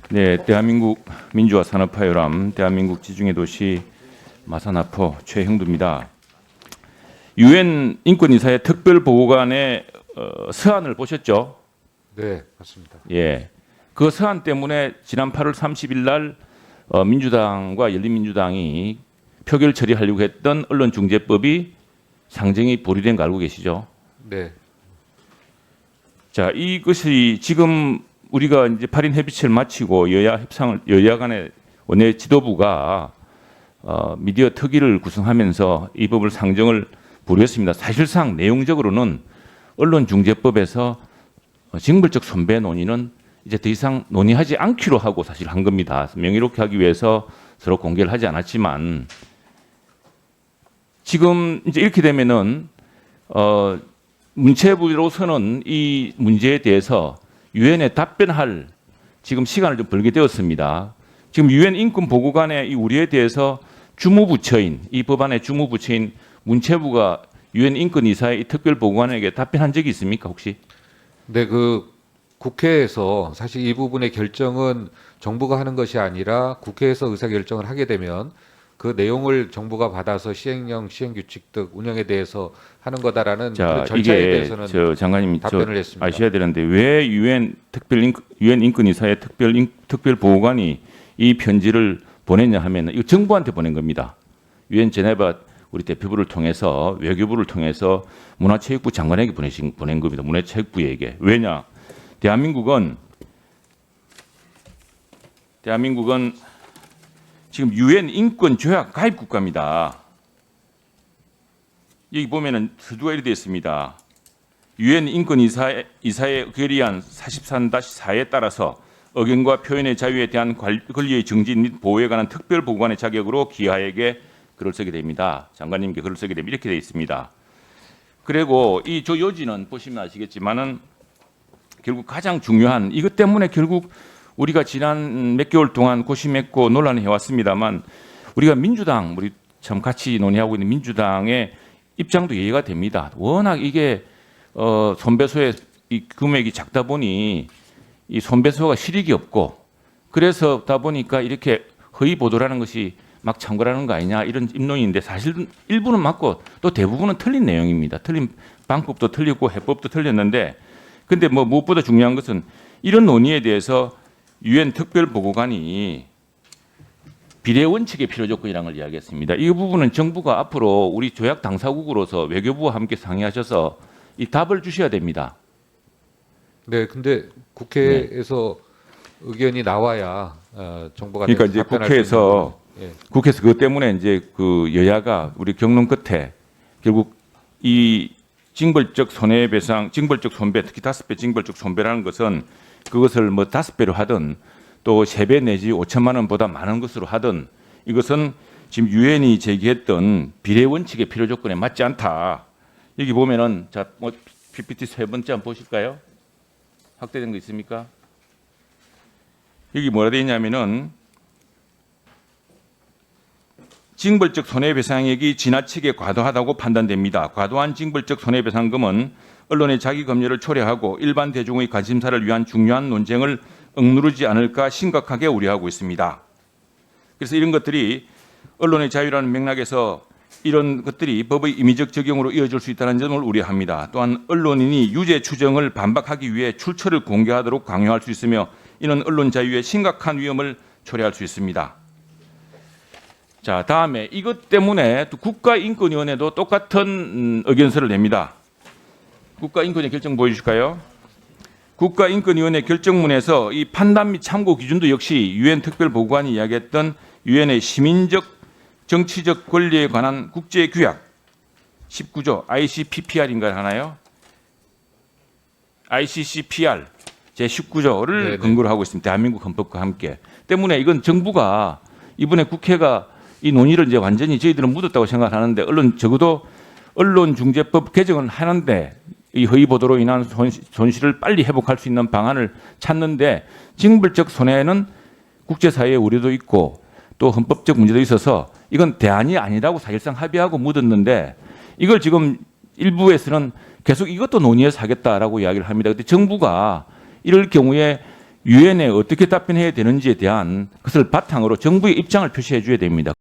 네, 대한민국 민주화 산업화연합 대한민국 지중해 도시 마산하포 최형두입니다. 유엔 인권이사회 특별보고관의 서한을 보셨죠? 네, 맞습니다. 예, 그 서한 때문에 지난 8월 30일 날 민주당과 열린민주당이 표결 처리하려고 했던 언론중재법이 상정이 보류된 거 알고 계시죠? 네, 자, 이것이 지금 우리가 이제 8인 협의체를 마치고 여야 간의 원내 지도부가 미디어 특위를 구성하면서 이 법을 상정을 보류했습니다. 사실상 내용적으로는 언론중재법에서 징벌적 손배 논의는 이제 더 이상 논의하지 않기로 하고 사실 한 겁니다. 명예롭게 하기 위해서 서로 공개를 하지 않았지만 지금 이제 이렇게 되면은 문체부로서는 이 문제에 대해서 유엔에 답변할 지금 시간을 좀 벌게 되었습니다. 지금 유엔 인권보고관의 이 우려에 대해서 주무부처인 이 법안의 주무부처인 문체부가 유엔 인권이사의 이 특별보고관에게 답변한 적이 있습니까 혹시? 네, 그 국회에서 사실 이 부분의 결정은 정부가 하는 것이 아니라 국회에서 의사 결정을 하게 되면 그 내용을 정부가 받아서 시행령, 시행규칙 등 운영에 대해서 하는 거다라는 자, 그 절차에 이게 대해서는 저 장관님 답변을 저 했습니다. 아셔야 되는데 왜 유엔 인권이사의 특별보고관이 이 편지를 보냈냐 하면 이거 정부한테 보낸 겁니다. 유엔 제네바 우리 대표부를 통해서 외교부를 통해서 문화체육부 장관에게 보낸 겁니다. 문화체육부에게. 왜냐? 대한민국은 지금 유엔 인권 조약 가입 국가입니다. 여기 보면은 서두가 이렇게 되어 있습니다. 유엔 인권 이사에 결의안 43-4에 따라서 의견과 표현의 자유에 대한 권리의 정진 및 보호에 관한 특별 보고관의 자격으로 기하에게 글을 쓰게 됩니다. 장관님께 글을 쓰게 되면 이렇게 되어 있습니다. 그리고 이 조요지는 보시면 아시겠지만은 결국 가장 중요한 이것 때문에 결국 우리가 지난 몇 개월 동안 고심했고 논란을 해왔습니다만 우리가 민주당 우리 참 같이 논의하고 있는 민주당의 입장도 이해가 됩니다. 워낙 이게 손배소의 이 금액이 작다 보니 이 손배소가 실익이 없고 그래서다 보니까 이렇게 허위 보도라는 것이 막 참고라는 거 아니냐 이런 입론인데 사실 일부는 맞고 또 대부분은 틀린 내용입니다. 틀린 방법도 틀리고 해법도 틀렸는데 근데 뭐 무엇보다 중요한 것은 이런 논의에 대해서 유엔 특별보고관이 비례 원칙의 필요 조건이라는 걸 이야기했습니다. 이 부분은 정부가 앞으로 우리 조약 당사국으로서 외교부와 함께 상의하셔서 이 답을 주셔야 됩니다. 네, 근데 국회에서 의견이 나와야 정부가 그러니까 이제 답변할 수 국회에서 있는 부분. 국회에서 그것 때문에 이제 그 여야가 우리 경론 끝에 결국 이 징벌적 손해배상, 징벌적 손배, 특히 5배 징벌적 손배라는 것은 그것을 뭐 5배로 하든 또 3배 내지 5천만 원보다 많은 것으로 하든 이것은 지금 유엔이 제기했던 비례 원칙의 필요 조건에 맞지 않다. 여기 보면은 자, 뭐 PPT 세 번째 한번 보실까요? 확대된 거 있습니까? 여기 뭐라 되어 있냐면은 징벌적 손해배상액이 지나치게 과도하다고 판단됩니다. 과도한 징벌적 손해배상금은 언론의 자기 검열을 초래하고 일반 대중의 관심사를 위한 중요한 논쟁을 억누르지 않을까 심각하게 우려하고 있습니다. 그래서 이런 것들이 언론의 자유라는 맥락에서 이런 것들이 법의 임의적 적용으로 이어질 수 있다는 점을 우려합니다. 또한 언론인이 유죄 추정을 반박하기 위해 출처를 공개하도록 강요할 수 있으며 이는 언론 자유에 심각한 위험을 초래할 수 있습니다. 자, 다음에 이것 때문에 또 국가인권위원회도 똑같은 의견서를 냅니다. 국가인권위 결정 보여주실까요? 국가인권위원회 결정문에서 이 판단 및 참고 기준도 역시 유엔 특별보고관이 이야기했던 유엔의 시민적 정치적 권리에 관한 국제규약 19조 ICPPR인가 하나요? ICCPR 제19조를 네네. 근거로 하고 있습니다. 대한민국 헌법과 함께. 때문에 이건 정부가 이번에 국회가 이 논의를 이제 완전히 저희들은 묻었다고 생각하는데 적어도 언론중재법 개정은 하는데 이 허위 보도로 인한 손실을 빨리 회복할 수 있는 방안을 찾는데 징벌적 손해는 국제사회의 우려도 있고 또 헌법적 문제도 있어서 이건 대안이 아니라고 사실상 합의하고 묻었는데 이걸 지금 일부에서는 계속 이것도 논의해서 하겠다라고 이야기를 합니다. 그런데 정부가 이럴 경우에 유엔에 어떻게 답변해야 되는지에 대한 것을 바탕으로 정부의 입장을 표시해 줘야 됩니다.